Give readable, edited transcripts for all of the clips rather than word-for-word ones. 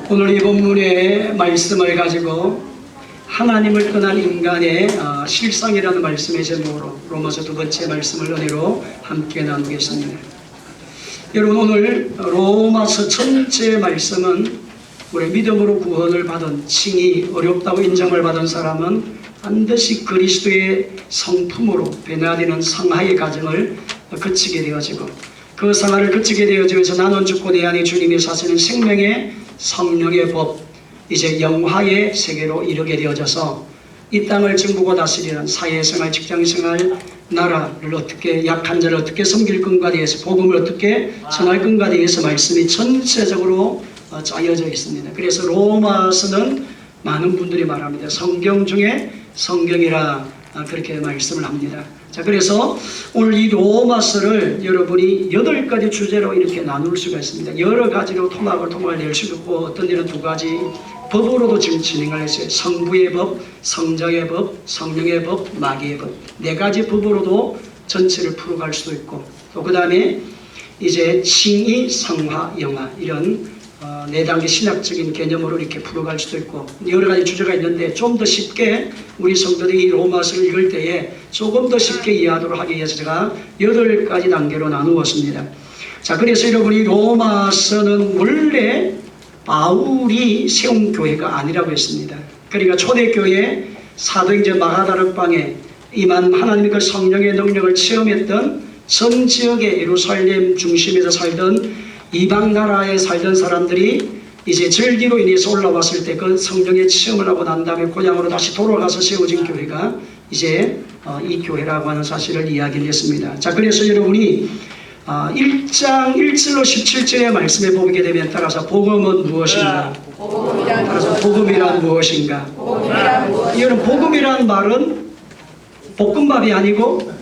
오늘 이 본문의 말씀을 가지고 하나님을 떠난 인간의 실상이라는 말씀의 제목으로 로마서 두 번째 말씀을 은혜로 함께 나누겠습니다. 여러분, 오늘 로마서 전체 말씀은 우리 믿음으로 구원을 받은, 칭이 어렵다고 인정을 받은 사람은 반드시 그리스도의 성품으로 변화되는 상하의 과정을 거치게 되어지고, 그 상하를 거치게 되어지면서 나는 죽고 내 안에 주님이 사시는 생명의 성령의 법, 이제 영화의 세계로 이르게 되어져서 이 땅을 정부고 다스리는 사회생활, 직장생활, 나라를 어떻게, 약한 자를 어떻게 섬길 건가 대해서, 복음을 어떻게 전할 건가 대해서 말씀이 전체적으로 짜여져 있습니다. 그래서 로마서는 많은 분들이 말합니다. 성경 중에 성경이라 그렇게 말씀을 합니다. 자, 그래서 오늘 이 로마서를 여러분이 8가지 주제로 이렇게 나눌 수가 있습니다. 여러 가지로 토막을 낼 수 있고, 어떤 데는 2가지 법으로도 지금 진행을 했어요. 성부의 법, 성자의 법, 성령의 법, 마귀의 법. 4가지 법으로도 전체를 풀어갈 수도 있고, 또 그 다음에 이제 칭의, 성화, 영화, 이런 4단계 신학적인 개념으로 이렇게 풀어갈 수도 있고, 여러 가지 주제가 있는데 좀 더 쉽게 우리 성도들이 이 로마서를 읽을 때에 조금 더 쉽게 이해하도록 하기 위해서 제가 8가지 단계로 나누었습니다. 자, 그래서 여러분이 로마서는 원래 바울이 세운 교회가 아니라고 했습니다. 그러니까 초대교회 사도행전 마가다락방에 임한 하나님의 그 성령의 능력을 체험했던 전 지역의 예루살렘 중심에서 살던 이방 나라에 살던 사람들이 이제 절기로 인해서 올라왔을 때 그 성령의 체험을 하고 난 다음에 고향으로 다시 돌아가서 세워진 교회가 이제 이 교회라고 하는 사실을 이야기를 했습니다. 자, 그래서 여러분이 1장 1절로 17절의 말씀에 보게 되면 따라서 복음은 무엇인가? 따라서 복음이란 무엇인가? 이거는 복음이란 말은 볶음밥이 아니고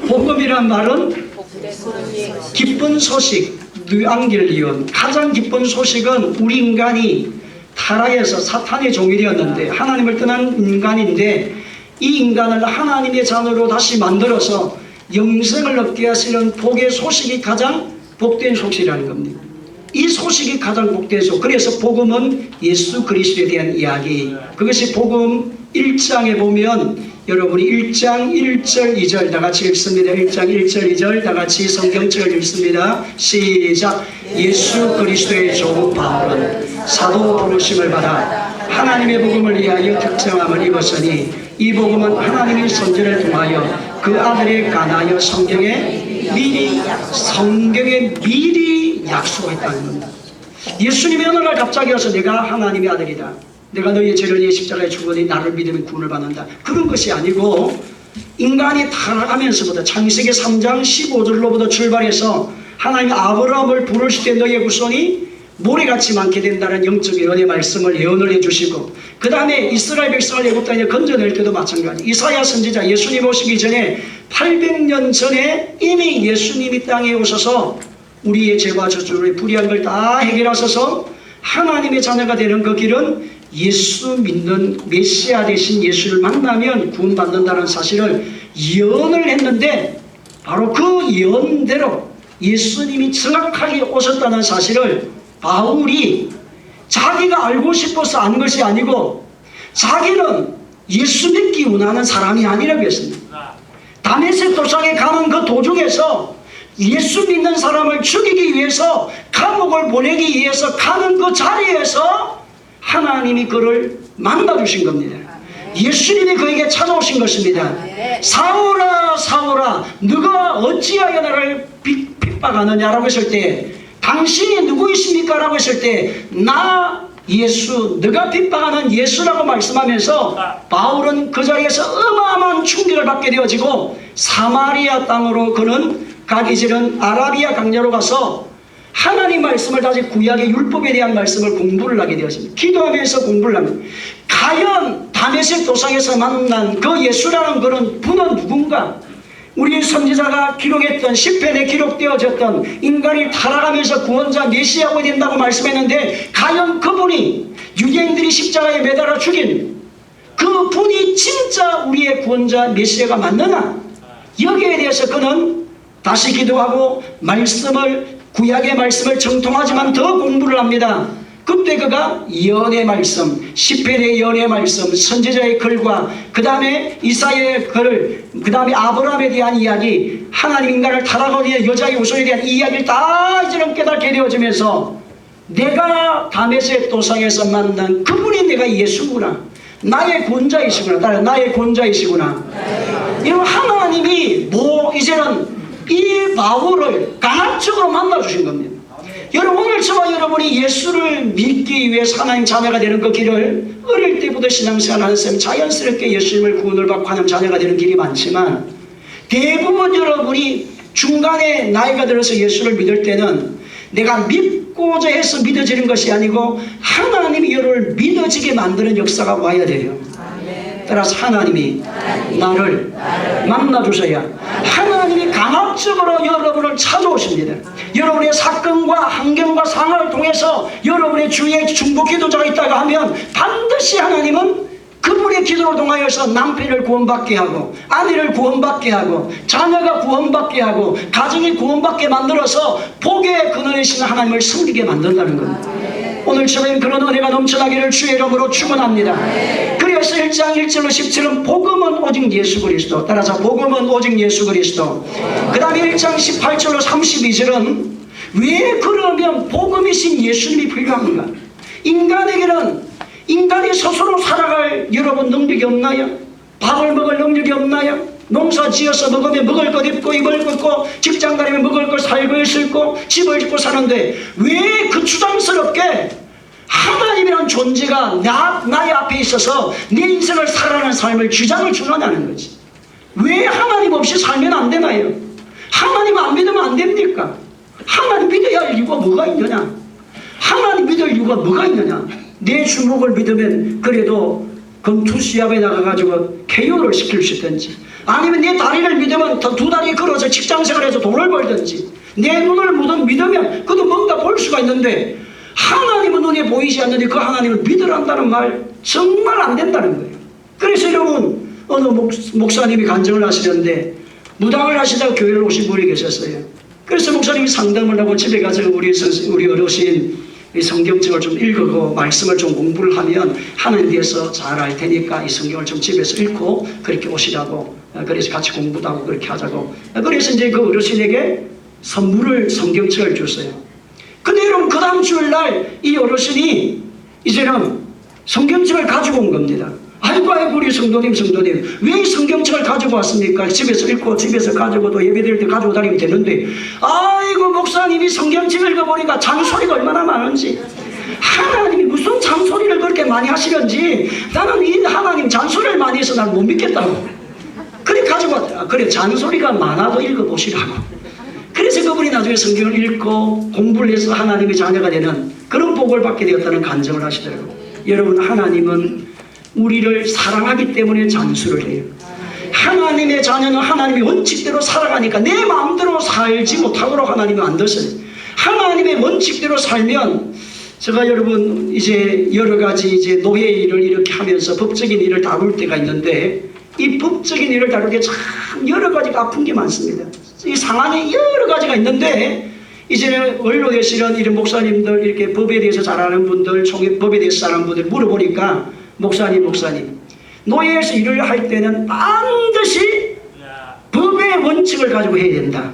복음이란 말은 기쁜 소식, 뉴앙겔리온. 가장 기쁜 소식은 우리 인간이 타락해서 사탄의 종이 되었는데 하나님을 떠난 인간인데, 이 인간을 하나님의 자녀로 다시 만들어서 영생을 얻게 하시는 복의 소식이 가장 복된 소식이라는 겁니다. 이 소식이 가장 복된 소식. 그래서 복음은 예수 그리스도에 대한 이야기. 그것이 복음 1장에 보면 여러분이 1장 1절 2절 다 같이 읽습니다. 1장 1절 2절 다 같이 성경책을 읽습니다. 시작. 예수 그리스도의 종 바울은 사도 부르심을 받아 하나님의 복음을 위하여 특정함을 입었으니, 이 복음은 하나님의 선지를 통하여 그 아들에 관하여 성경에 미리 약속했다는 겁니다. 예수님이 어느 날 갑자기 와서 내가 하나님의 아들이다, 내가 너희의 죄를 위해 십자가에 죽으니 나를 믿으면 구원을 받는다, 그런 것이 아니고, 인간이 타락하면서부터 창세기 3장 15절로부터 출발해서 하나님이 아브라함을 부르실 때 너희의 후손이 모래같이 많게 된다는 영적인 은혜 말씀을 예언을 해주시고, 그 다음에 이스라엘 백성을 애굽 땅에 건져낼 때도 마찬가지. 이사야 선지자 예수님 오시기 전에 800년 전에 이미 예수님이 땅에 오셔서 우리의 죄와 저주를 불의한 걸 다 해결하셔서 하나님의 자녀가 되는 그 길은 예수 믿는 메시아 되신 예수를 만나면 구원받는다는 사실을 예언을 했는데, 바로 그 예언대로 예수님이 정확하게 오셨다는 사실을 바울이 자기가 알고 싶어서 안 것이 아니고, 자기는 예수 믿기 원하는 사람이 아니라고 했습니다. 다메섹 도상에 가는 그 도중에서 예수 믿는 사람을 죽이기 위해서, 감옥을 보내기 위해서 가는 그 자리에서 하나님이 그를 만나주신 겁니다. 예수님이 그에게 찾아오신 것입니다. 사울아 사울아 너가 어찌하여 나를 핍박하느냐라고 했을 때, 당신이 누구이십니까? 라고 했을 때, 나 예수, 너가 핍박하는 예수라고 말씀하면서 바울은 그 자리에서 어마어마한 충격을 받게 되어지고, 사마리아 땅으로 그는 가기 전은 아라비아 강야로 가서 하나님 말씀을 다시 구약의 율법에 대한 말씀을 공부를 하게 되었습니다. 기도하면서 공부를 합니다. 과연 다메섹 도상에서 만난 그 예수라는 그런 분은 누군가? 우리 선지자가 기록했던 시편에 기록되어졌던 인간이 타락하면서 구원자 메시아가 된다고 말씀했는데, 과연 그분이 유대인들이 십자가에 매달아 죽인 그 분이 진짜 우리의 구원자 메시아가 맞느냐? 여기에 대해서 그는 다시 기도하고 말씀을, 구약의 말씀을 정통하지만 더 공부를 합니다. 그때 그가 예언의 말씀, 시편의 예언의 말씀, 선지자의 글과 그 다음에 이사야의 글을, 그 다음에 아브라함에 대한 이야기, 하나님 인간을 타락하기 위해 여자의 후손에 대한 이야기를 다 이제는 깨닫게 되어지면서 내가 다메섹 도상에서 만난 그분이 내가 예수구나, 나의 구원자이시구나, 따라 나의 구원자이시구나. 이런 하나님이 이제는 이 바울을 간헐적으로 만나주신 겁니다. 여러분, 오늘 저와 여러분이 예수를 믿기 위해서 하나님 자녀가 되는 그 길을 어릴 때부터 신앙생활하는 셈 자연스럽게 예수님을 구원을 받고 하나님 자녀가 되는 길이 많지만, 대부분 여러분이 중간에 나이가 들어서 예수를 믿을 때는 내가 믿고자 해서 믿어지는 것이 아니고 하나님이 여러분을 믿어지게 만드는 역사가 와야 돼요. 따라서 하나님이 나를 만나주셔야 하나님이 강압적으로 여러분을 찾아오십니다. 여러분의 사건과 환경과 상황을 통해서 여러분의 주위에 중보 기도자가 있다고 하면 반드시 하나님은 그분의 기도를 통하여서 남편을 구원받게 하고 아내를 구원받게 하고 자녀가 구원받게 하고 가정이 구원받게 만들어서 복의 근원이신 하나님을 섬기게 만든다는 겁니다. 오늘 저는 그런 은혜가 넘쳐나기를 주의 이름으로 축원합니다. 그래서 1장 1절로 10절은 복음은 오직 예수 그리스도, 따라서 복음은 오직 예수 그리스도. 그 다음에 1장 18절로 32절은 왜 그러면 복음이신 예수님이 필요한가? 인간에게는 인간이 스스로 살아갈 여러분 능력이 없나요? 밥을 먹을 능력이 없나요? 농사 지어서 먹으면 먹을 것 입고 입을 것 입고 직장 다니면 먹을 것 살고 있을 거 집을 짓고 사는데 왜 그 주장스럽게 하나님이라는 존재가 나의 앞에 있어서 내 인생을 살아가는 삶을 주장을 주느냐는 거지. 왜 하나님 없이 살면 안 되나요? 하나님 안 믿으면 안 됩니까? 하나님 믿어야 할 이유가 뭐가 있느냐? 하나님 믿을 이유가 뭐가 있느냐? 내 주목을 믿으면 그래도 검투시합에 나가가지고 KO를 시킬 수 있든지, 아니면 내 다리를 믿으면 두 다리 걸어서 직장생활에서 돈을 벌든지, 내 눈을 믿으면 그도 뭔가 볼 수가 있는데 하나님은 눈에 보이지 않는데 그 하나님을 믿으란다는 말 정말 안 된다는 거예요. 그래서 여러분, 어느 목사님이 간증을 하시는데 무당을 하시다가 교회를 오신 분이 계셨어요. 그래서 목사님이 상담을 하고 집에 가서 우리 어르신 이 성경책을 좀 읽고 말씀을 좀 공부를 하면 하나님에 대해서 잘 알 테니까 이 성경을 좀 집에서 읽고 그렇게 오시라고, 그래서 같이 공부도 하고 그렇게 하자고, 그래서 이제 그 어르신에게 선물을 성경책을 줬어요. 근데 여러분, 그 다음 주일날 이 어르신이 이제는 성경책을 가지고 온 겁니다. 아이고 우리 성도님 왜 성경책을 가지고 왔습니까? 집에서 읽고 집에서 가지고 또 예배드릴 때 가지고 다니면 되는데, 아이고 목사님이 성경책 읽어보니까 잔소리가 얼마나 많은지, 하나님이 무슨 잔소리를 그렇게 많이 하시는지 나는 이 하나님 잔소리를 많이 해서 난 못 믿겠다고. 그래 가지고 왔다. 그래 잔소리가 많아도 읽어보시라고. 그래서 그분이 나중에 성경을 읽고 공부를 해서 하나님의 자녀가 되는 그런 복을 받게 되었다는 간증을 하시더라고요. 여러분, 하나님은 우리를 사랑하기 때문에 잔수를 해요. 하나님의 자녀는 하나님의 원칙대로 살아가니까 내 마음대로 살지 못하도록 하나님이 만드셔요. 하나님의 원칙대로 살면, 제가 여러분 이제 여러 가지 이제 노예 일을 이렇게 하면서 법적인 일을 다룰 때가 있는데, 이 법적인 일을 다룰 때 참 여러 가지가 아픈 게 많습니다. 이 상황이 여러 가지가 있는데, 이제 언론에 계시는 이런 목사님들, 이렇게 법에 대해서 잘 아는 분들, 법에 대해서 잘 아는 분들 물어보니까, 목사님, 노예에서 일을 할 때는 반드시 법의 원칙을 가지고 해야 된다.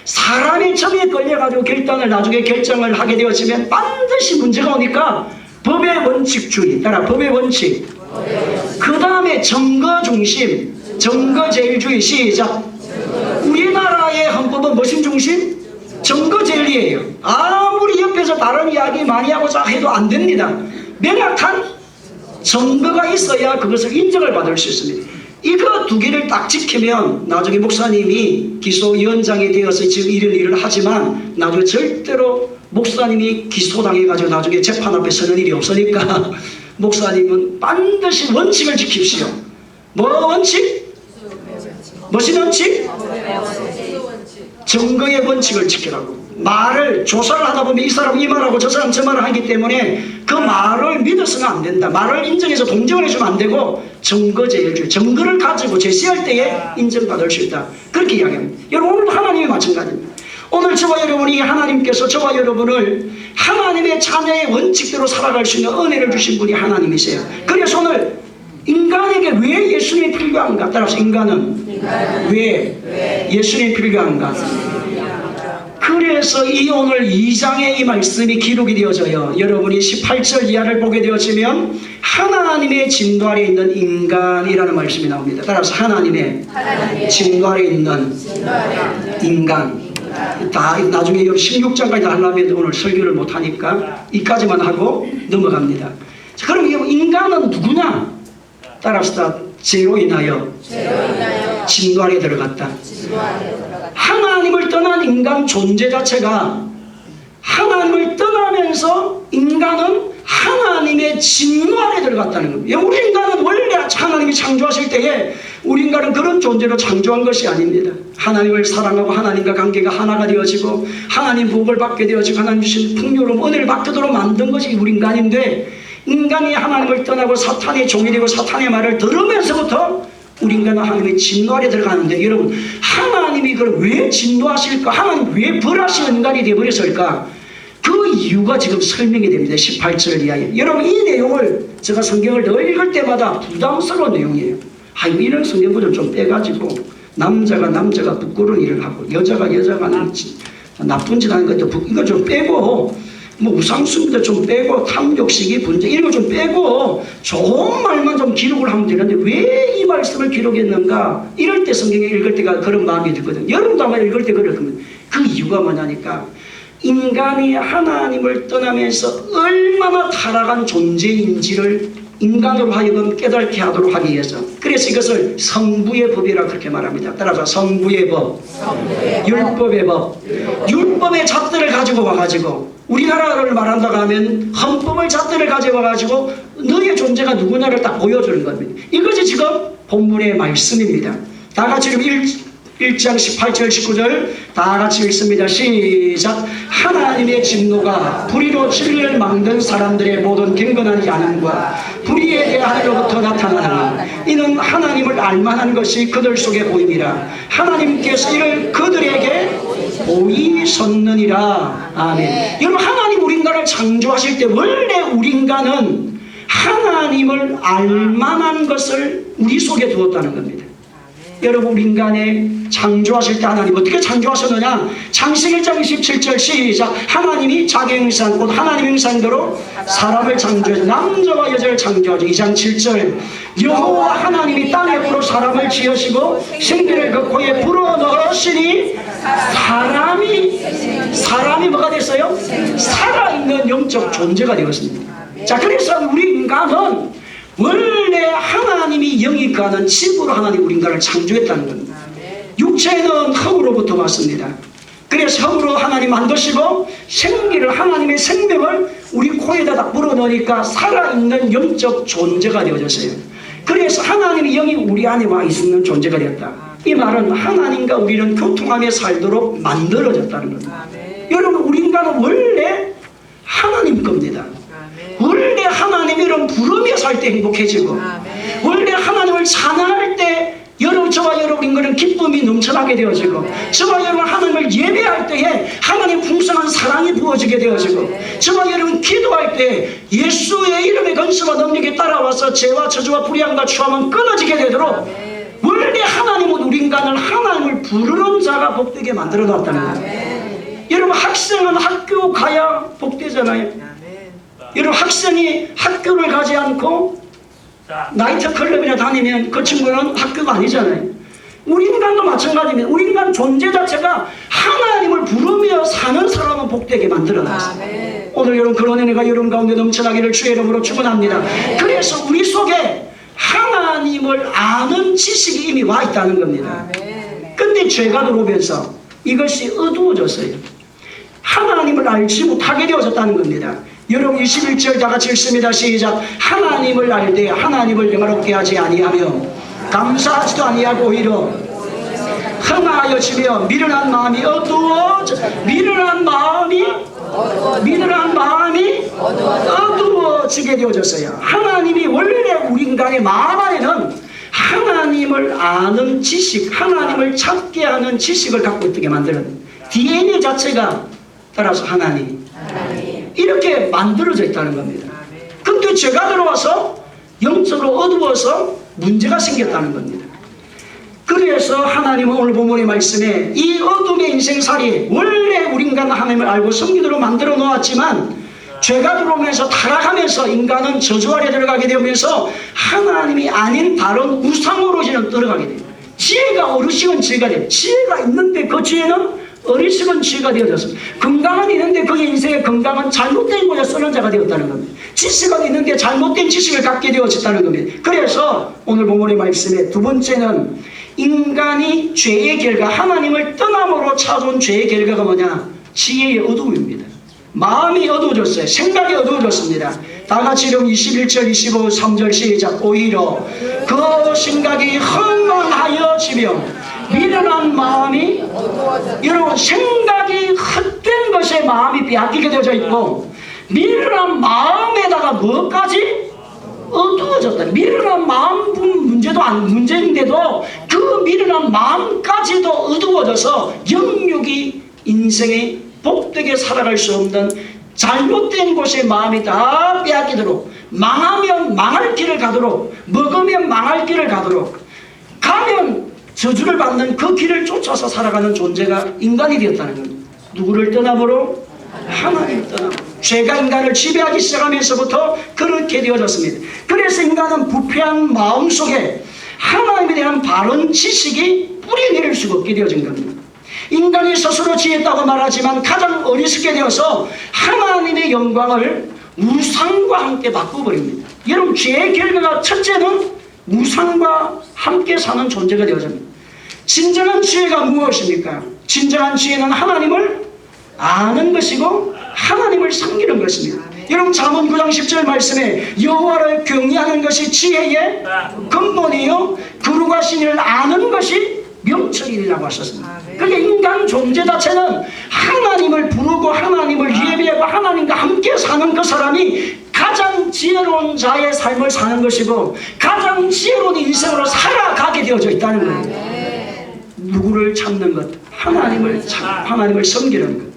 사람의 정에 걸려가지고 나중에 결정을 하게 되었으면 반드시 문제가 오니까 법의 원칙주의, 따라 법의 원칙. 그 다음에 증거중심, 증거제일주의. 시작. 우리나라의 헌법은 무슨 중심? 증거제일이에요. 아무리 옆에서 다른 이야기 많이 하고 해도 안 됩니다. 명확한 증거가 있어야 그것을 인정을 받을 수 있습니다. 이거 두 개를 딱 지키면 나중에 목사님이 기소위원장이 되어서 지금 이런 일을 하지만 나중에 절대로 목사님이 기소당해가지고 나중에 재판 앞에 서는 일이 없으니까 목사님은 반드시 원칙을 지킵시오. 뭐 원칙? 무슨 원칙? 증거의 원칙을 지키라고. 말을 조사를 하다 보면 이 사람 이 말하고 저 사람 저 말을 하기 때문에 그 말을 믿어서는 안 된다. 말을 인정해서 동정을 해주면 안 되고 증거제일주의, 증거를 가지고 제시할 때에 인정받을 수 있다. 그렇게 이야기합니다. 여러분, 오늘도 하나님이 마찬가지입니다. 오늘 저와 여러분이 하나님께서 저와 여러분을 하나님의 자녀의 원칙대로 살아갈 수 있는 은혜를 주신 분이 하나님이세요. 그래서 오늘 인간에게 왜 예수님이 필요한가? 따라서 인간은 왜 예수님이 필요한가? 그래서 이 오늘 2장의 이 말씀이 기록이 되어져요. 여러분이 18절 이하를 보게 되어지면 하나님의 진도 아래 있는 인간이라는 말씀이 나옵니다. 따라서 하나님의 진도 아래 있는 인간. 다 나중에 16장까지 하려면 오늘 설교를 못하니까 이까지만 하고 넘어갑니다. 자, 그럼 인간은 누구냐? 따라서 죄로 인하여 진도 아래 들어갔다. 하나님을 떠난 인간 존재 자체가 하나님을 떠나면서 인간은 하나님의 진노 아래 들어갔다는 겁니다. 우리 인간은 원래 하나님이 창조하실 때에 우리 인간은 그런 존재로 창조한 것이 아닙니다. 하나님을 사랑하고 하나님과 관계가 하나가 되어지고 하나님 복을 받게 되어지고 하나님 주신 풍요로움 은혜를 받도록 만든 것이 우리 인간인데, 인간이 하나님을 떠나고 사탄의 종이 되고 사탄의 말을 들으면서부터 우리 인간은 하나님의 진노 아래 들어가는데, 여러분 하나님이 그걸 왜 진노하실까? 하나님 왜 벌하시는 인간이 되어버렸을까? 그 이유가 지금 설명이 됩니다. 18절 이하에. 여러분 이 내용을 제가 성경을 늘 읽을 때마다 부담스러운 내용이에요. 아이고 이런 성경 구절 좀 빼가지고 남자가 부끄러운 일을 하고 여자가 나쁜 짓 하는 것도 이거 좀 빼고 뭐 우상숭배도 좀 빼고 탐욕시기 분쟁 이런 거 좀 빼고 좋은 말만 좀 기록을 하면 되는데 왜 이 말씀을 기록했는가? 이럴 때 성경을 읽을 때가 그런 마음이 들거든요. 여러분도 아마 읽을 때 그렇거든요. 그 이유가 뭐냐니까 인간이 하나님을 떠나면서 얼마나 타락한 존재인지를 인간으로 하여금 깨닫게 하도록 하기 위해서, 그래서 이것을 성부의 법이라고 그렇게 말합니다. 따라서 성부의 법, 율법의 법, 율법의 잣들을 가지고 와가지고 우리나라를 말한다고 하면 헌법의 잣들을 가지고 와가지고 너의 존재가 누구냐를 딱 보여주는 겁니다. 이것이 지금 본문의 말씀입니다. 다 같이 지금 1장 18절 19절 다 같이 읽습니다. 시작. 하나님의 진노가 불의로 진리를 막는 사람들의 모든 경건한 야능과 불의에 대하여로부터 나타나는 이는 하나님을 알만한 것이 그들 속에 보임이라. 하나님께서 이를 그들에게 보이셨느니라. 아멘. 여러분 하나님 우리 인간을 창조하실 때 원래 우리 인간은 하나님을 알만한 것을 우리 속에 두었다는 겁니다. 여러분 우리 인간의 창조하실 때 하나님 어떻게 창조하셨느냐? 창세기 1장 27절 시작. 하나님이 자기 형상 곧 하나님 형상대로 사람을 창조하죠. 남자와 여자를 창조하죠. 2장 7절 여호와 하나님이 땅에 불어 사람을 지으시고 생기를 그 코에 불어넣으시니 사람이 뭐가 됐어요? 살아있는 영적 존재가 되었습니다. 자, 그래서 우리 인간은 원래 하나님이 영이가는 집으로 하나님 우리 인간을 창조했다는 겁니다. 육체는 흙으로부터 왔습니다. 그래서 흙으로 하나님 만드시고 생기를 하나님의 생명을 우리 코에다 딱 불어넣으니까 살아있는 영적 존재가 되어졌어요. 그래서 하나님의 영이 우리 안에 와 있는 존재가 되었다. 이 말은 하나님과 우리는 교통하며 살도록 만들어졌다는 겁니다. 여러분 우리 인간은 원래 하나님 겁니다. 원래 하나님 이름 부르며 살 때 행복해지고 원래 하나님을 찬양할 때 저와 여러분 인간은 기쁨이 넘쳐나게 되어지고 저와 여러분 하나님을 예배할 때에 하나님 풍성한 사랑이 부어지게 되어지고 저와 여러분 기도할 때 예수의 이름의 건수와 능력이 따라와서 죄와 저주와 불의함과 추함은 끊어지게 되도록 원래 하나님은 우리 인간을 하나님을 부르는 자가 복되게 만들어 놨다는 거예요. 여러분 학생은 학교 가야 복되잖아요. 여러분 학생이 학교를 가지 않고 나이트 클럽이나 다니면 그 친구는 학교가 아니잖아요. 우리 인간도 마찬가지입니다. 우리 인간 존재 자체가 하나님을 부르며 사는 사람은 복되게 만들어놨어요. 오늘 여러분 그런 은혜가 여러분 가운데 넘쳐나기를 주의 이름으로 축원합니다. 그래서 우리 속에 하나님을 아는 지식이 이미 와 있다는 겁니다. 근데 죄가 들어오면서 이것이 어두워졌어요. 하나님을 알지 못하게 되어졌다는 겁니다. 여러분 21절 다 같이 읽습니다. 시작. 하나님을 알 때 하나님을 영화롭게 하지 아니하며 감사하지도 아니하고 오히려 흥하여지며 미련한 마음이 어두워지게 되어졌어요. 하나님이 원래 우리 인간의 마음 안에는 하나님을 아는 지식, 하나님을 찾게 하는 지식을 갖고 있게 만드는, DNA 자체가 따라서 하나님 이렇게 만들어져 있다는 겁니다. 근데 죄가 들어와서 영적으로 어두워서 문제가 생겼다는 겁니다. 그래서 하나님은 오늘 본문의 말씀에 이 어둠의 인생살이 원래 우리 인간 하나님을 알고 섬기도록 만들어 놓았지만 죄가 들어오면서 타락하면서 인간은 저주 아래 들어가게 되면서 하나님이 아닌 다른 우상으로 들어가게 돼요. 지혜가 어리석은 지혜가 돼요. 지혜가 있는데 그 지혜는 어리석은 지혜가 되어졌습니다. 건강은 있는데 그 인생의 건강은 잘못된 곳에 쓰는 자가 되었다는 겁니다. 지식은 있는데 잘못된 지식을 갖게 되어졌다는 겁니다. 그래서 오늘 본문의 말씀에 두 번째는 인간이 죄의 결과, 하나님을 떠남으로 찾아온 죄의 결과가 뭐냐? 지혜의 어두움입니다. 마음이 어두워졌어요. 생각이 어두워졌습니다. 다 같이 그럼 21절 25 3절 시작. 오히려 그 생각이 흥망하여지며 미련한 마음이, 여러분 생각이 헛된 것에 마음이 빼앗기게 되어져 있고 미련한 마음에다가 뭐까지? 어두워졌다. 미련한 마음 문제도 문제인데도 그 미련한 마음까지도 어두워져서 영육이 인생의 복되게 살아갈 수 없는 잘못된 곳에 마음이 다 빼앗기도록, 망하면 망할 길을 가도록, 먹으면 망할 길을 가도록, 가면 저주를 받는 그 길을 쫓아서 살아가는 존재가 인간이 되었다는 겁니다. 누구를 떠남으로? 하나님을 떠남으로. 죄가 인간을 지배하기 시작하면서부터 그렇게 되어졌습니다. 그래서 인간은 부패한 마음 속에 하나님에 대한 바른 지식이 뿌리 내릴 수가 없게 되어진 겁니다. 인간이 스스로 지혜했다고 말하지만 가장 어리석게 되어서 하나님의 영광을 우상과 함께 바꿔버립니다. 여러분 죄의 결과가 첫째는 우상과 함께 사는 존재가 되어집니다. 진정한 지혜가 무엇입니까? 진정한 지혜는 하나님을 아는 것이고 하나님을 섬기는 것입니다. 여러분 잠언 9장 10절 말씀에 여호와를 경외하는 것이 지혜의 근본이요 거룩한 신을 아는 것이 명철이라고 하셨습니다. 그러니까 인간 존재 자체는 하나님을 부르고 하나님을 예배하고 하나님과 함께 사는 그 사람이 가장 지혜로운 자의 삶을 사는 것이고 가장 지혜로운 인생으로 살아가게 되어져 있다는 거예요. 누구를 찾는 것? 하나님을 섬기는 것.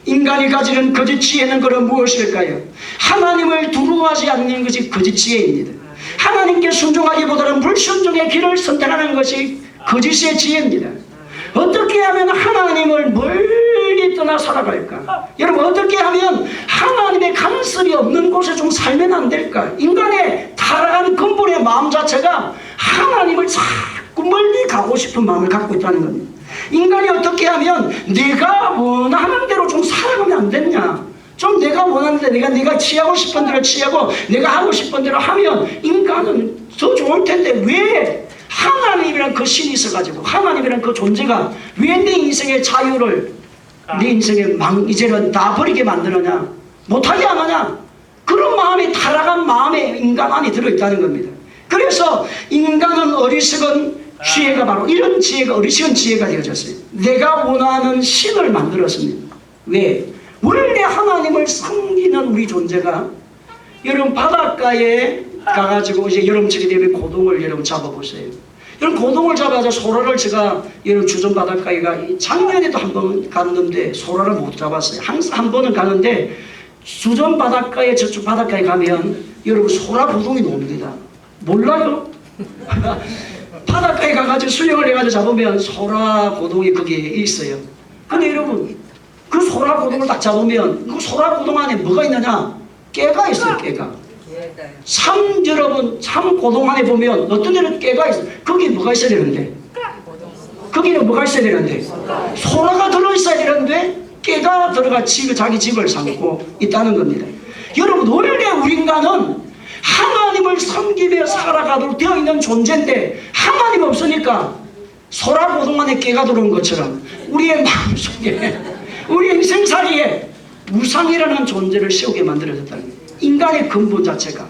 인간이 가지는 거짓 지혜는 그럼 무엇일까요? 하나님을 두려워하지 않는 것이 거짓 지혜입니다. 하나님께 순종하기보다는 불순종의 길을 선택하는 것이 거짓의 지혜입니다. 어떻게 하면 하나님을 멀리 떠나 살아갈까? 여러분 어떻게 하면 하나님의 간섭이 없는 곳에 좀 살면 안 될까? 인간의 타락한 근본의 마음 자체가 하나님을 자꾸 멀리 가고 싶은 마음을 갖고 있다는 겁니다. 인간이 어떻게 하면 내가 원하는 대로 좀 살아가면 안 됐냐? 좀 내가 원하는 대로 내가 취하고 싶은 대로 취하고 내가 하고 싶은 대로 하면 인간은 더 좋을 텐데 왜 하나님이란 그 신이 있어가지고 하나님이란 그 존재가 왜 내 인생의 자유를 내 인생의 이제는 다 버리게 만드느냐? 못하게 하느냐? 그런 마음이 타락한 마음에 인간 안에 들어있다는 겁니다. 그래서 인간은 어리석은 지혜가 바로 이런 지혜가 어리석은 지혜가 되어졌어요. 내가 원하는 신을 만들었습니다. 왜? 원래 하나님을 섬기는 우리 존재가 여러분 바닷가에 가가지고 이제 여름철이 되면 고동을 여러분 잡아보세요. 여러분 고동을 잡아서 소라를 제가 여러분 주전 바닷가에가 작년에도 한 번 갔는데 소라를 못 잡았어요. 항상 한 번은 가는데 주전 바닷가에 저쪽 바닷가에 가면 여러분 소라 고동이 놉니다. 몰라요? 바닷가에 가가지고 수영을 해가지고 잡으면 소라 고동이 거기에 있어요. 근데 여러분 그 소라 고동을 딱 잡으면 그 소라 고동 안에 뭐가 있느냐? 깨가 있어요. 깨가. 여러분 참 고동 안에 보면 어떤 데는 깨가 있어요. 거기에 뭐가 있어야 되는데? 거기는 뭐가 있어야 되는데? 소라가 들어있어야 되는데 깨가 들어가 자기 집을 삼고 있다는 겁니다. 여러분 원래 우리 인간은 하나님을 섬기며 살아가도록 되어 있는 존재인데 하나님 없으니까 소라 고동 안에 깨가 들어온 것처럼 우리의 마음속에 우리 인생살이에 우상이라는 존재를 세우게 만들어졌다는 거예요. 인간의 근본 자체가.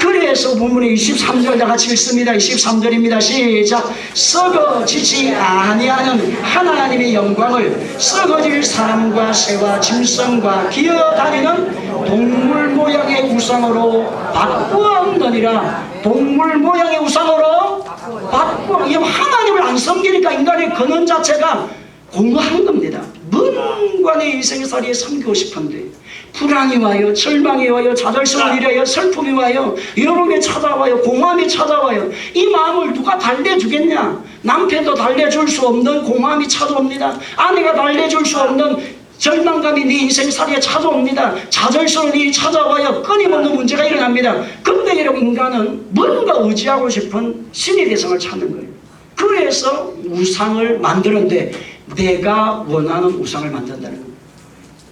그래서 본문에 23절 다 같이 읽습니다. 23절입니다. 시작. 썩어지지 아니하는 하나님의 영광을 썩어질 사람과 새와 짐승과 기어다니는 동물 모양의 우상으로 바꾸었느니라. 동물 모양의 우상으로 바꾸어. 하나님을 안 섬기니까 인간의 근원 자체가 공허한 겁니다. 뭔가 내 인생살이에 섬기고 싶은데 불안이 와요, 절망이 와요, 좌절성을 일어요, 슬픔이 와요, 여름이 찾아와요, 공허함이 찾아와요. 이 마음을 누가 달래주겠냐? 남편도 달래줄 수 없는 공허함이 찾아옵니다. 아내가 달래줄 수 없는 절망감이 네 인생살이에 찾아옵니다. 좌절성이 찾아와요. 끊임없는 문제가 일어납니다. 근데 여러분, 인간은 뭔가 의지하고 싶은 신의 대상을 찾는 거예요. 그래서 우상을 만드는데 내가 원하는 우상을 만든다는 겁니다.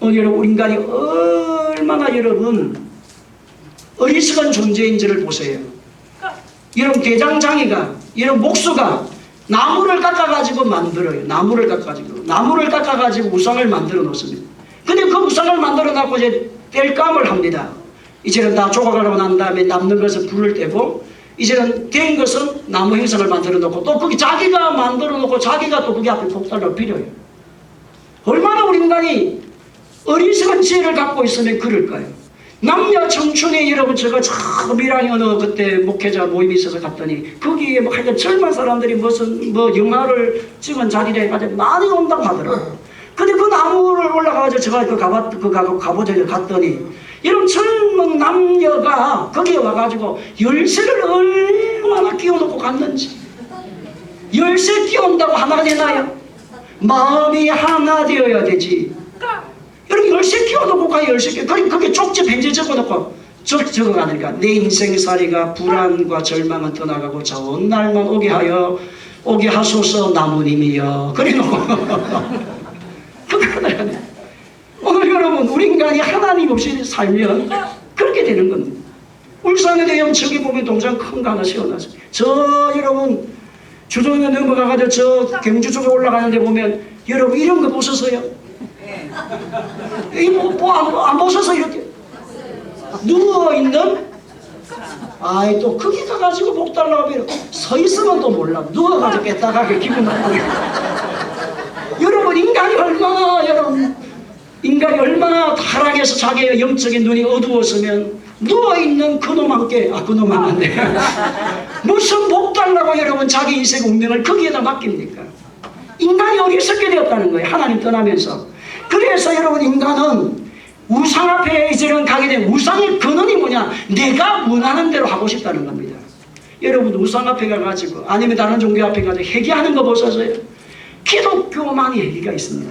여러분, 인간이 얼마나 여러분 어리석은 존재인지를 보세요. 여러분, 대장장이가, 여러분 목수가 나무를 깎아가지고 만들어요. 나무를 깎아가지고 우상을 만들어 놓습니다. 근데 그 우상을 만들어 놨고 이제 뗄감을 합니다. 이제는 다 조각을 하고 난 다음에 남는 것을 불을 떼고, 이제는 된 것은 나무 형상을 만들어 놓고, 또 거기 자기가 만들어 놓고 자기가 또 거기 앞에 폭탄을 빌어요. 얼마나 우리 인간이 어리석은 지혜를 갖고 있으면 그럴까요? 남녀 청춘에 여러분, 제가 참 밀양에 어느 그때 목회자 모임이 있어서 갔더니 거기에 뭐 하여튼 젊은 사람들이 무슨 뭐 영화를 찍은 자리를 해가지고 많이 온다고 하더라고요. 근데 그 나무를 올라가가지고 제가 가보자 갔더니 이런 젊은 남녀가 거기에 와가지고 열쇠를 얼마나 끼워놓고 갔는지. 열쇠 끼운다고 하나가 되나요? 마음이 하나 되어야 되지. 여러분, 열쇠 끼워놓고 가, 열쇠 끼워. 그게 쪽지 편지 적어놓고 적어가니까 내 인생살이가 불안과 절망은 떠나가고 좋은 날만 오게 하소서 나무님이여. 그래놓고 오늘 여러분, 우리 인간이 하나님 없이 살면 그렇게 되는 겁니다. 울산에 대한 저기 보면 동상 큰 거 하나 세워놨어요. 저 여러분 주동에 넘어가가지고 저 경주 쪽에 올라가는데 보면 여러분 이런 거 보셨어요? 안 보셔서 이렇게 누워있는, 아이 또 거기 가가지고 목 달라고 하면 서 있으면 또 몰라. 누워가지고 뺐다가게 기분 나쁘게. 여러분, 인간이 얼마나 타락해서 자기의 영적인 눈이 어두웠으면 누워있는 그놈 함께, 그놈 하는데 무슨 복 달라고 여러분 자기 인생 운명을 거기에다 맡깁니까? 인간이 어리석게 되었다는 거예요. 하나님 떠나면서. 그래서 여러분, 인간은 우상 앞에 이제는 가게 되면 우상의 근원이 뭐냐? 내가 원하는 대로 하고 싶다는 겁니다. 여러분, 우상 앞에 가가지고 아니면 다른 종교 앞에 가서 회개하는 거 보셨어요? 기독교만이 회개가 있습니다.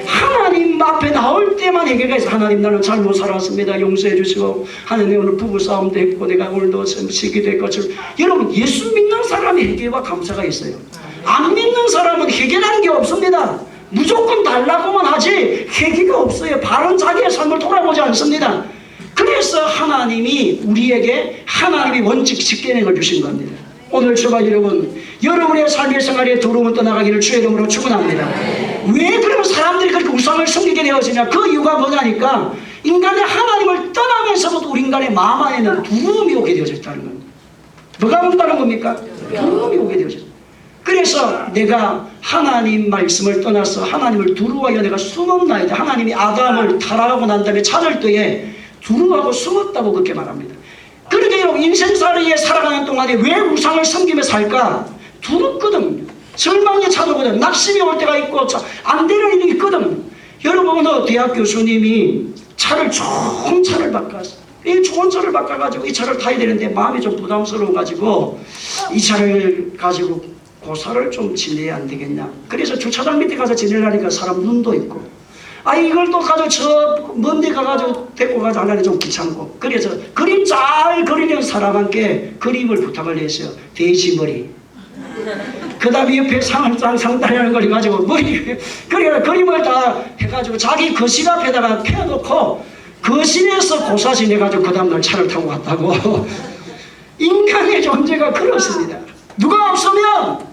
하나님 앞에 나올 때만 회개가 있어. 하나님, 나는 잘못 살았습니다. 용서해 주시고, 하나님 오늘 부부싸움도 했고 내가 오늘도 시기도 했고. 여러분, 예수 믿는 사람이 회개와 감사가 있어요. 안 믿는 사람은 회개라는 게 없습니다. 무조건 달라고만 하지 회개가 없어요. 바른 자기의 삶을 돌아보지 않습니다. 그래서 하나님이 우리에게 하나님이 원칙 직계명을 주신 겁니다. 오늘 저와 여러분의 삶의 생활에 두려움을 떠나가기를 주의 이름으로 축원합니다. 왜 그러면 사람들이 그렇게 우상을 섬기게 되어지냐? 그 이유가 뭐냐니까, 인간의 하나님을 떠나면서부터 우리 인간의 마음 안에는 두려움이 오게 되어졌다는 겁니다. 뭐가 온다는 겁니까? 두려움이 오게 되어졌다. 그래서 내가 하나님 말씀을 떠나서 하나님을 두려워하여 내가 숨었나이다. 하나님이 아담을 타락하고 난 다음에 찾을 때에 두려워하고 숨었다고 그렇게 말합니다. 그러니까 여러분, 인생살이에 살아가는 동안에 왜 우상을 섬기며 살까? 두렵거든. 절망에 찾아오거든. 낙심이 올 때가 있고 안 되는 일이 있거든. 여러분, 어느 대학 교수님이 좋은 차를 바꿨어. 이 좋은 차를 바꿔가지고 이 차를 타야 되는데 마음이 좀 부담스러워가지고 이 차를 가지고 고사를 좀 지내야 안 되겠냐. 그래서 주차장 밑에 가서 지내려니까 사람 눈도 있고, 이걸 또 가지고 저 먼 데 가가지고 데리고 가서 하려니 좀 귀찮고. 그래서 그림 잘 그리는 사람한테 그림을 부탁을 했어요. 돼지머리. 그 다음에 옆에 상달이라는 걸 가지고 머리, 그래 그림을 다 해가지고 자기 거실 앞에다가 펴놓고 거실에서 고사 지내가지고 그 다음날 차를 타고 갔다고. 인간의 존재가 그렇습니다. 누가 없으면,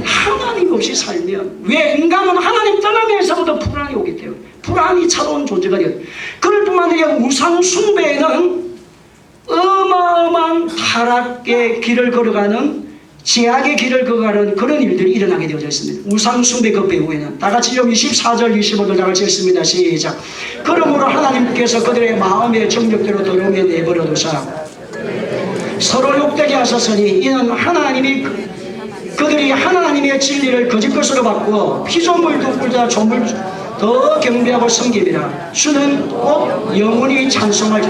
하나님 없이 살면, 왜 인간은 하나님 떠나면서부터 불안이 오기 때문에 불안이 찾아온 존재가 되어요. 그럴 뿐만 아니라 우상 숭배에는 어마어마한 타락의 길을 걸어가는, 제약의 길을 걸어가는 그런 일들이 일어나게 되어져 있습니다. 우상 숭배 그 배후에는 다 같이 좀 24절 25절 다 같이 읽습니다. 시작. 그러므로 하나님께서 그들의 마음의 정욕대로 더러움에 내버려 두사 서로 욕되게 하셨으니 이는 하나님이 그들이 하나님의 진리를 거짓 것으로 바꾸어 피조물도 꿀자 조물 더 경배하고 섬깁니다. 주는 곧 영원히 찬송할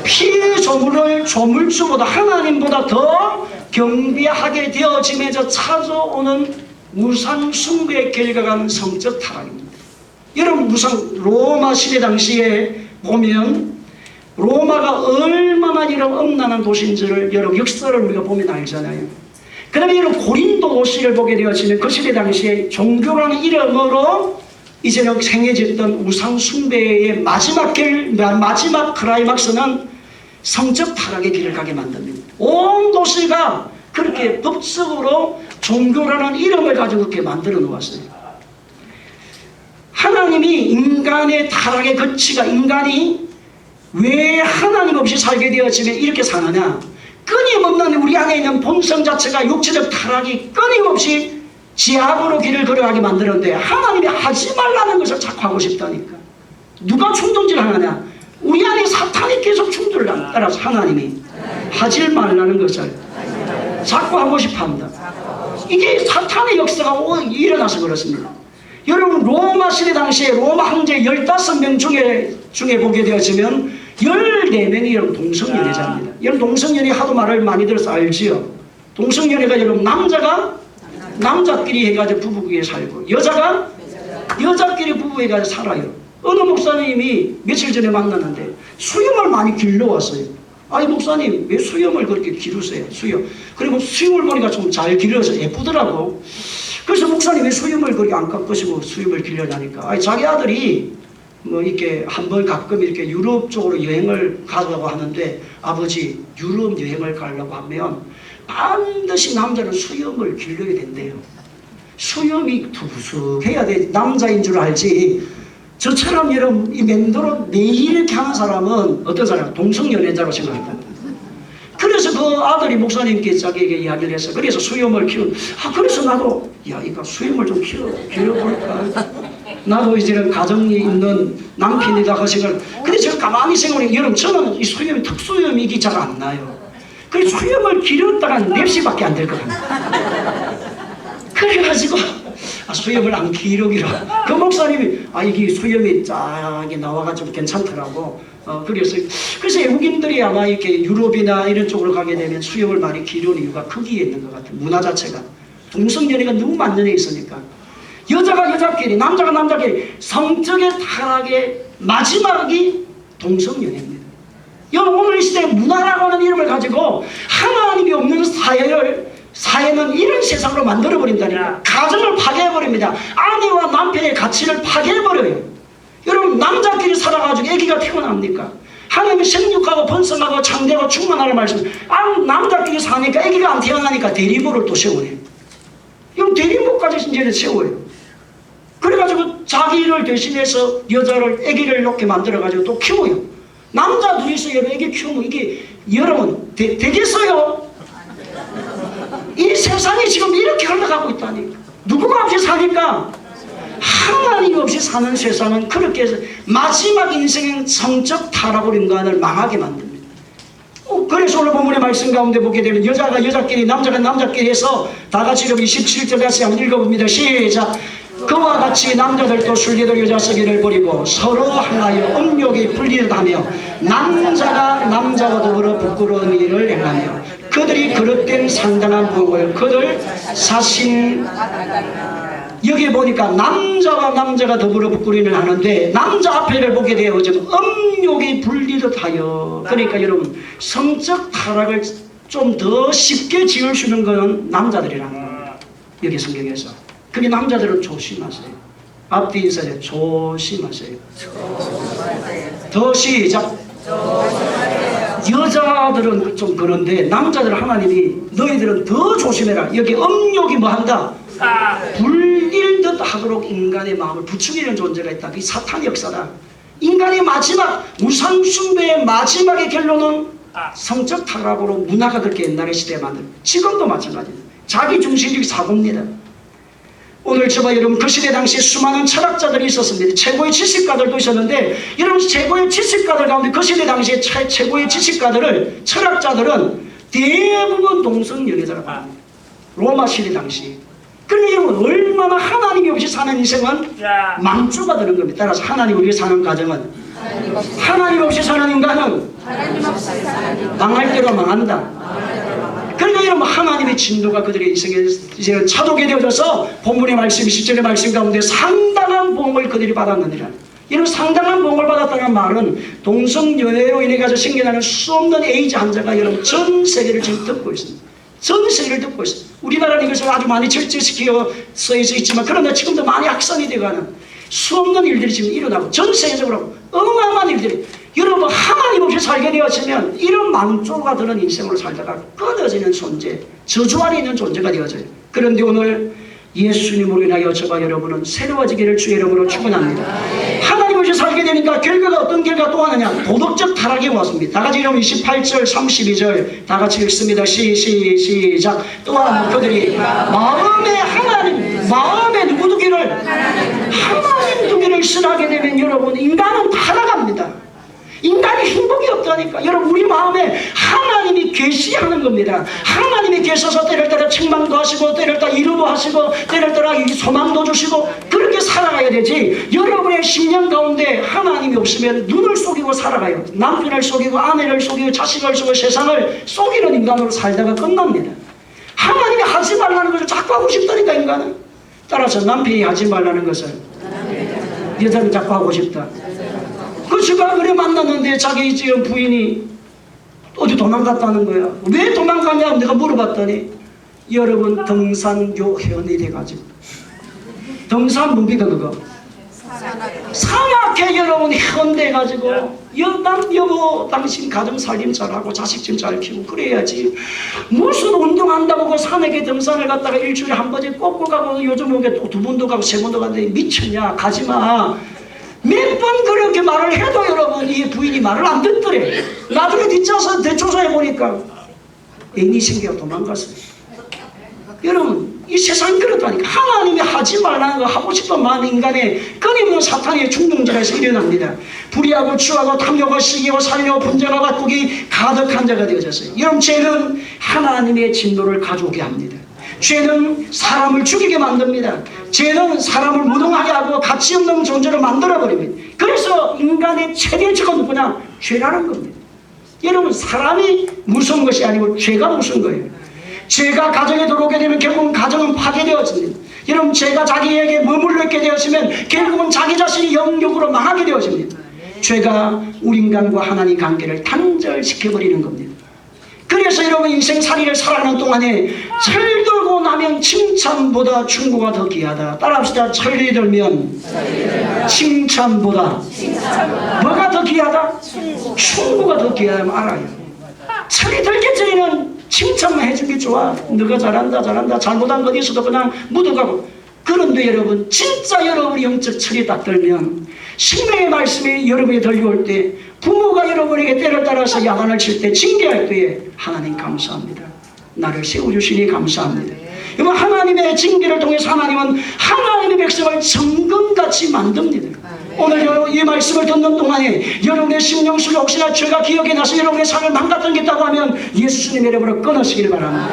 피조물을 조물주보다 하나님보다 더 경배하게 되어지면서 찾아오는 우상 숭배의 결과가 성적 타락입니다. 여러분 로마 시대 당시에 보면 로마가 얼마나 이런 엄난한 도시인지를 여러분 역사를 우리가 보면 알잖아요. 그 다음에 이런 고린도 도시를 보게 되어지면 그 시대 당시에 종교라는 이름으로 이제는 생겨졌던 우상 숭배의 마지막 클라이막스는 성적 타락의 길을 가게 만듭니다. 온 도시가 그렇게 법적으로 종교라는 이름을 가지고 그렇게 만들어 놓았어요. 하나님이 인간의 타락의 거치가 인간이 왜 하나님 없이 살게 되었지만 이렇게 사느냐, 끊임없는 우리 안에 있는 본성 자체가 육체적 타락이 끊임없이 지압으로 길을 걸어가게 만드는데 하나님이 하지 말라는 것을 자꾸 하고 싶다니까. 누가 충동질 하느냐? 우리 안에 사탄이 계속 충돌을 따라서 하나님이 하지 말라는 것을 자꾸 하고 싶어합니다. 이게 사탄의 역사가 일어나서 그렇습니다. 여러분 로마 시대 당시에 로마 황제 15명 중에 보게 되어지면 14명이 여러분 동성연애자입니다. 여러분 동성연애 하도 말을 많이 들어서 알지요. 동성연애가 여러분 남자끼리 해가지고 부부끼리 살고 여자끼리 부부 해가지고 살아요. 어느 목사님이 며칠 전에 만났는데 수염을 많이 길러왔어요. 아니 목사님 왜 수염을 그렇게 기르세요? 그리고 수염을 보니까 좀 잘 길러서 예쁘더라고. 그래서 목사님 왜 수염을 그렇게 안 깎으시고 수염을 길러냐니까. 아니 자기 아들이 뭐 이렇게 한번 가끔 이렇게 유럽 쪽으로 여행을 가려고 하는데 아버지 유럽 여행을 가려고 하면 반드시 남자는 수염을 길러야 된대요. 수염이 투석해야 돼. 남자인 줄 알지. 저처럼 여러분 이 맹도로 매일 이렇게 하는 사람은 어떤 사람? 동성연애자로 생각합니다. 그래서 그 아들이 목사님께 자기에게 이야기를 했어. 그래서 수염을 그래서 나도 이거 수염을 좀 길어볼까. 나도 이제는 가정이 있는 남편이다 하시걸. 근데 제가 가만히 생각해보니 여러분 저는 이 수염이 특수염이 이게 잘 안 나요. 그래서 수염을 길었다가 냅시밖에 안 될 것 같아요. 그래가지고 수염을 안 기르기로 그 목사님이 이게 수염이 쫙이 나와가지고 괜찮더라고. 그래서 외국인들이 아마 이렇게 유럽이나 이런 쪽으로 가게 되면 수염을 많이 기르는 이유가 거기에 있는 것 같아요. 문화 자체가 동성연애가 너무 만연해 있으니까 여자가 여자끼리 남자가 남자끼리 성적의 타락의 마지막이 동성연애입니다. 여러분 오늘 이 시대에 문화라고 하는 이름을 가지고 하나님이 없는 사회는 이런 세상으로 만들어버린다니까. 가정을 파괴해버립니다. 아내와 남편의 가치를 파괴해버려요. 여러분 남자끼리 살아가지고 아기가 태어납니까? 하나님이 생육하고 번성하고 창대하고 충만하라는 말씀. 남자끼리 사니까 아기가 안 태어나니까 대리모를 또 세우네. 이건 대리모까지 이제 세워요. 그래가지고 자기를 대신해서 아기를 이렇게 만들어가지고 또 키워요. 남자 둘이서 아기 키우면 이게 여러분 되겠어요? 이 세상이 지금 이렇게 흘러가고 있다니까. 누구가 없이 사니까? 하나님 없이 사는 세상은 그렇게 해서 마지막 인생의 성적 타락으로 인간을 망하게 만듭니다. 그래서 오늘 본문의 말씀 가운데 보게 되면 여자가 여자끼리 남자가 남자끼리 해서 다 같이 27절 다시 한번 읽어봅니다. 시작. 그와 같이 남자들도 순리대로 여자 쓰기를 버리고 서로 하나여 음욕이 분리하며 남자가 남자와 더불어 부끄러운 일을 행하며 그들이 그릇된 상당한 부흥을 그들 사신. 여기 보니까 남자와 남자가 더불어 부끄러운 일을 하는데 남자 앞에를 보게 되어지면 음욕이 분리듯 하여. 그러니까 여러분 성적 타락을 좀 더 쉽게 지을 수 있는 것은 남자들이라는 겁니다. 여기 성경에서. 그게 남자들은 조심하세요. 앞뒤 인사해. 조심하세요. 더 시작. 여자들은 좀 그런데 남자들 하나님이 너희들은 더 조심해라. 여기 음욕이 뭐 한다? 불릴듯 하도록 인간의 마음을 부추기는 존재가 있다. 그게 사탄의 역사다. 인간의 마지막 우상 숭배의 마지막의 결론은 성적 타락으로 문화가 그렇게 옛날의 시대에 만든. 지금도 마찬가지입니다. 자기 중심적 사고입니다. 오늘 저와 여러분 그 시대 당시에 수많은 철학자들이 있었습니다. 최고의 지식가들도 있었는데 여러분 최고의 지식가들 가운데 그 시대 당시에 최고의 지식가들을 철학자들은 대부분 동성연애자라고 합니다. 로마 시대 당시. 그러니까 여러분 얼마나 하나님이 없이 사는 인생은 망조가 되는 겁니다. 따라서 하나님 없이 사는 가정은, 하나님 없이 사는 인간은 망할 대로 망한다. 그러니까 여러분 하나님의 진노가 그들의 인생에 이제 차도게 되어져서 본문의 말씀 10절의 말씀 가운데 상당한 복을 그들이 받았느니라. 이런 상당한 복을 받았다는 말은 동성연애로 인해 가지고 생겨나는 수없는 에이즈 환자가 여러분 전 세계를 지금 듣고 있습니다. 전 세계를 듣고 있습니다. 우리나라는 이것을 아주 많이 절제시켜 써 있지만 그러나 지금도 많이 확산이 되어가는 수없는 일들이 지금 일어나고 전 세계적으로 어마어마한 일들이, 여러분 하나님 없이 살게 되어지면 이런 망조가 드는 인생으로 살다가 끊어지는 존재, 저주 안에 있는 존재가 되어져요. 그런데 오늘 예수님으로 인하여 저와 여러분은 새로워지기를 주의 이름으로 축원합니다. 하나님 없이 살게 되니까 결과가 어떤 결과가 또 하느냐? 도덕적 타락이 왔습니다. 다 같이 그럼 28절 32절 다 같이 읽습니다. 시작. 또한 그들이 마음에 하나님, 마음에 누구 두기를? 하나님 두기를 쓰라게 되면 여러분 인간은 타락합니다. 인간이 행복이 없다니까. 여러분 우리 마음에 하나님이 계시하는 겁니다. 하나님이 계셔서 때를 따라 책망도 하시고 때를 따라 위로도 하시고 때를 따라 소망도 주시고 그렇게 살아가야 되지. 여러분의 심령 가운데 하나님이 없으면 눈을 속이고 살아가요. 남편을 속이고 아내를 속이고 자식을 속이고 세상을 속이는 인간으로 살다가 끝납니다. 하나님이 하지 말라는 것을 자꾸 하고 싶다니까 인간은. 따라서 남편이 하지 말라는 것을 여자는 자꾸 하고 싶다. 그 주가 그래 만났는데 자기 지금 부인이 어디 도망갔다는 거야. 왜 도망갔냐 내가 물어봤더니 여러분 등산교 회원이 돼가지고 등산 무기가 그거 사막에 여러분 회원 돼가지고 여보 당신 가정 살림 잘하고 자식 좀 잘 키우고 그래야지 무슨 운동한다고 그 산에 등산을 갔다가 일주일에 한 번씩 꼭꼭 가고 요즘 오게 두 번도 가고 세 번도 가는데 미쳤냐 가지마. 몇 번 그렇게 말을 해도 여러분 이 부인이 말을 안 듣더래. 나중에 뒷조사 대조사해 보니까 애인이 생겨 도망갔어요. 여러분 이 세상이 그렇다니까. 하나님이 하지 말라는 거 하고 싶은 마음 인간의 끊임없는 사탄의 충동자에서 일어납니다. 불의하고 추하고 탐욕하고 시기하고 살려고 분쟁하고 가꾸기 가득한 자가 되어졌어요. 여러분 죄는 하나님의 진노를 가져오게 합니다. 죄는 사람을 죽이게 만듭니다. 죄는 사람을 무능하게 하고 가치 없는 존재로 만들어버립니다. 그래서 인간의 최대 적은 누구냐? 죄라는 겁니다. 여러분 사람이 무서운 것이 아니고 죄가 무서운 거예요. 죄가 가정에 들어오게 되면 결국은 가정은 파괴되어집니다. 여러분 죄가 자기에게 머물러 있게 되었으면 결국은 자기 자신이 영역으로 망하게 되어집니다. 죄가 우리 인간과 하나님 관계를 단절시켜버리는 겁니다. 그래서 여러분 인생살이를 살아가는 동안에 철들고 나면 칭찬보다 충고가 더 귀하다. 따라합시다. 철이 들면 칭찬보다 뭐가 더 귀하다? 충고가 더 귀하다면 알아요. 철이 들기 전에는 칭찬만 해준 게 좋아. 너가 잘한다 잘못한 것 있어도 그냥 묻어가고. 그런데 여러분 진짜 여러분이 영적 철이 딱 들면 생명의 말씀이 여러분이 들려올 때 부모가 여러분에게 때를 따라서 야단을 칠 때 징계할 때에 하나님 감사합니다. 나를 세워주시니 감사합니다. 여러분 하나님의 징계를 통해서 하나님은 하나님의 백성을 정금같이 만듭니다. 오늘 이 말씀을 듣는 동안에 여러분의 심령 속에 혹시나 죄가 기억이 나서 여러분의 삶을 망가뜨린 게 있다고 하면 예수님의 이름으로 끊으시길 바랍니다.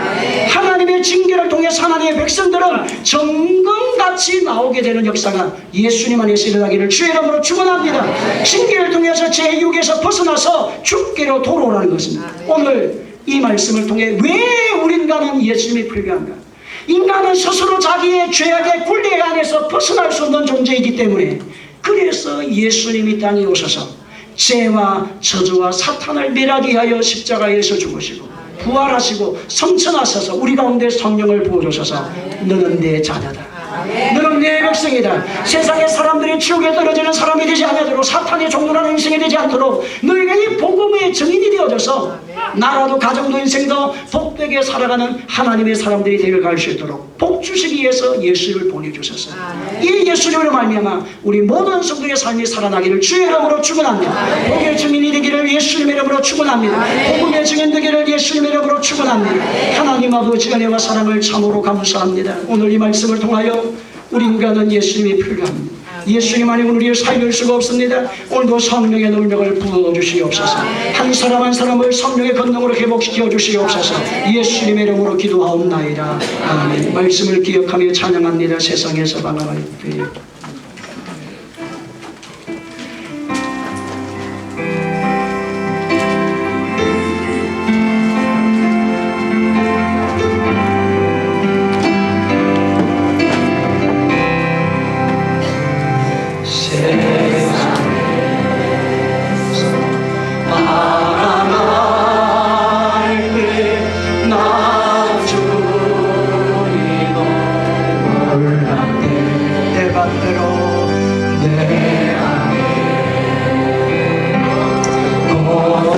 하나님의 징계를 통해서 하나님의 백성들은 정금같이 나오게 되는 역사가 예수님 안에서 일어나기를 주의 이름으로 축원합니다. 징계를 통해서 제 유혹에서 벗어나서 주께로 돌아오라는 것입니다. 오늘 이 말씀을 통해 왜 우리 인간은 예수님이 필요한가? 인간은 스스로 자기의 죄악의 굴레 안에서 벗어날 수 없는 존재이기 때문에 그래서 예수님이 땅에 오셔서 죄와 저주와 사탄을 멸하게 하여 십자가에서 죽으시고 부활하시고 성천하셔서 우리 가운데 성령을 부어주셔서 너는 내 자녀다. 너는 내 백성이다. 세상의 사람들이 지옥에 떨어지는 사람이 되지 않도록 사탄의 종로라는 인생이 되지 않도록 너희가 이 복음의 증인이 되어져서 나라도 가정도 인생도 복되게 살아가는 하나님의 사람들이 되어갈 수 있도록 복 주시기 위해서 예수를 보내주셨어요. 이 예수님으로 말미암아 우리 모든 성도의 삶이 살아나기를 주의 이름으로 축원합니다. 복의 증인이 되기를 예수님의 이름으로 축원합니다. 복음의 증인 되기를 예수님의 이름으로 축원합니다. 하나님 아버지 은혜와 사랑을 참으로 감사합니다. 오늘 이 말씀을 통하여 우리 인간은 예수님이 필요합니다. 예수님 아니고는 우리를 살릴 수가 없습니다. 오늘도 성령의 능력을 부어주시옵소서. 한 사람 한 사람을 성령의 권능으로 회복시켜 주시옵소서. 예수님의 이름으로 기도하옵나이다. 아멘. 말씀을 기억하며 찬양합니다. 세상에서 바라볼 때에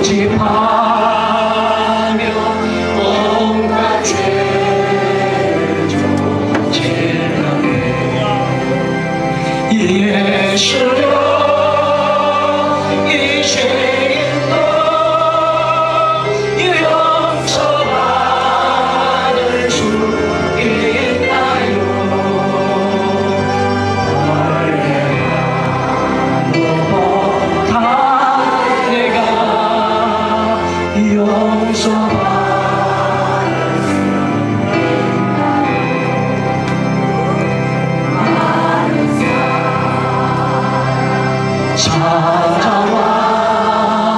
고집하며 온갖 죄를 조질러내 예수여 이 죄인도 용서받을 수 있나요? 너보다 내가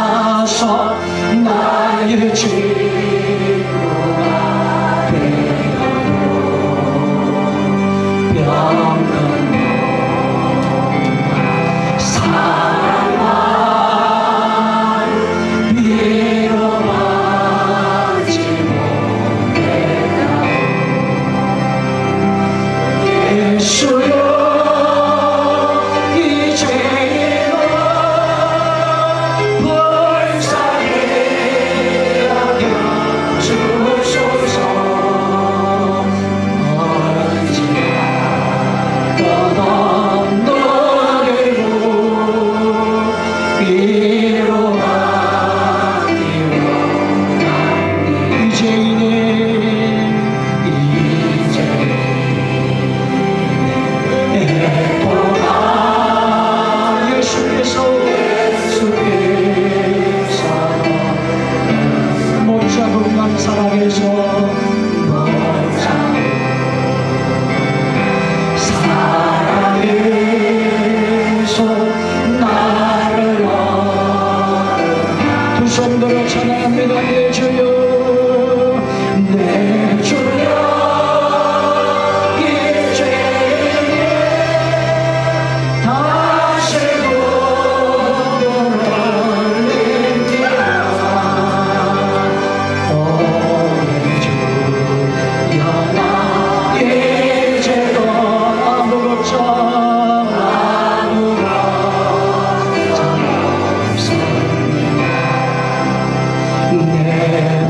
찾아와서 나의 치료가 되어도 병든 사랑만 위로받지 못했다. 예수여 이 죄인을 불쌍히 여겨주소서. 언제나 떠넘노리고 위로받기 원하니 이제는 예수께서 못잡음만 사랑해서 사랑해서 나를 두 손들어 찬양합니다. 내 주여 내 주여 이 죄에 다시 돌아올리리라. 오늘 주여 나의 죄도 아무것도 없습니다. 내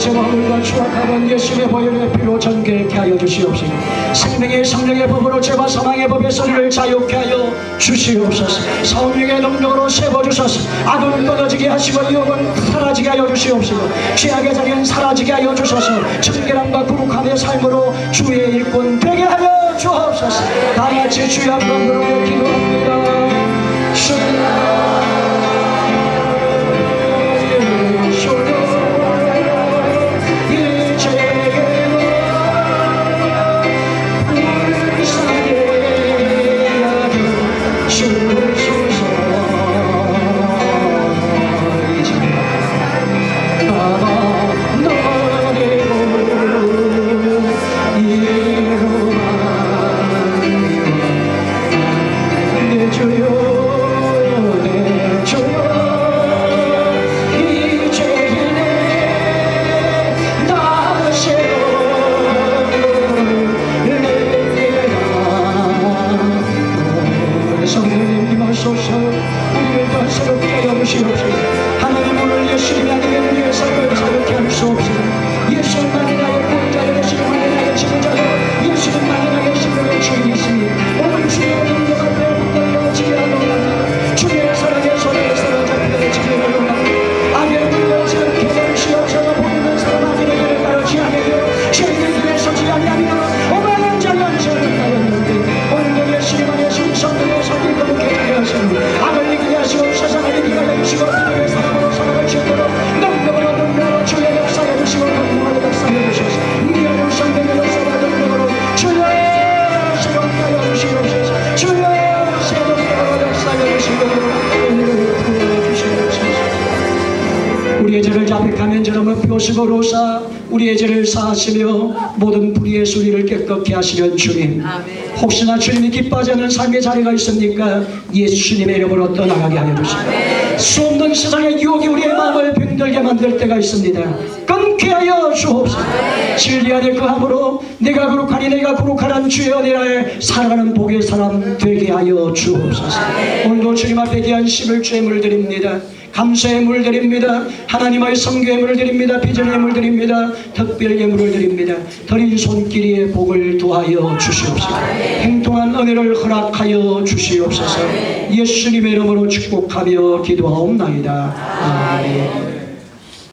육체와 물과 추악하던 예수의 보혈의 피로 정결케 하여 주시옵시고 생명의 성령의 법으로 죄와 사망의 법의 소리를 자유케 하여 주시옵소서. 성령의 능력으로 세워주소서. 악은 끊어지게 하시고 유혹은 사라지게 하여 주시옵시고 죄악의 자리는 사라지게 하여 주소서. 정결함과 거룩함의 삶으로 주의 일꾼 되게 하여 주옵소서. 다같이 주의 한번으로 기도합니다. 우리의 죄를 자백하면 저놈은 표식으로사 우리의 죄를 사하시며 모든 불의의 수리를 깨끗게 하시는 주님. 혹시나 주님이 기뻐하지 않는 삶의 자리가 있습니까? 예수님의 이름으로 떠나가게 하여 주시고 수없는 세상의 유혹이 우리의 마음을 병들게 만들 때가 있습니다. 끊게 하여 주옵소서. 진리 안에 거함으로 내가 거룩하니 내가 거룩하란 주의 은혜를 살아가는 복의 사람 되게 하여 주옵소서. 오늘도 주님 앞에 귀한 11주의 물 드립니다. 감사의 물 드립니다. 하나님의 성교의 물을 드립니다. 비전의 물 드립니다. 특별 예물을 드립니다. 드린 손길의 복을 도하여 주시옵소서. 행동한 은혜를 허락하여 주시옵소서. 예수님의 이름으로 축복하며 기도하옵나이다. 아멘.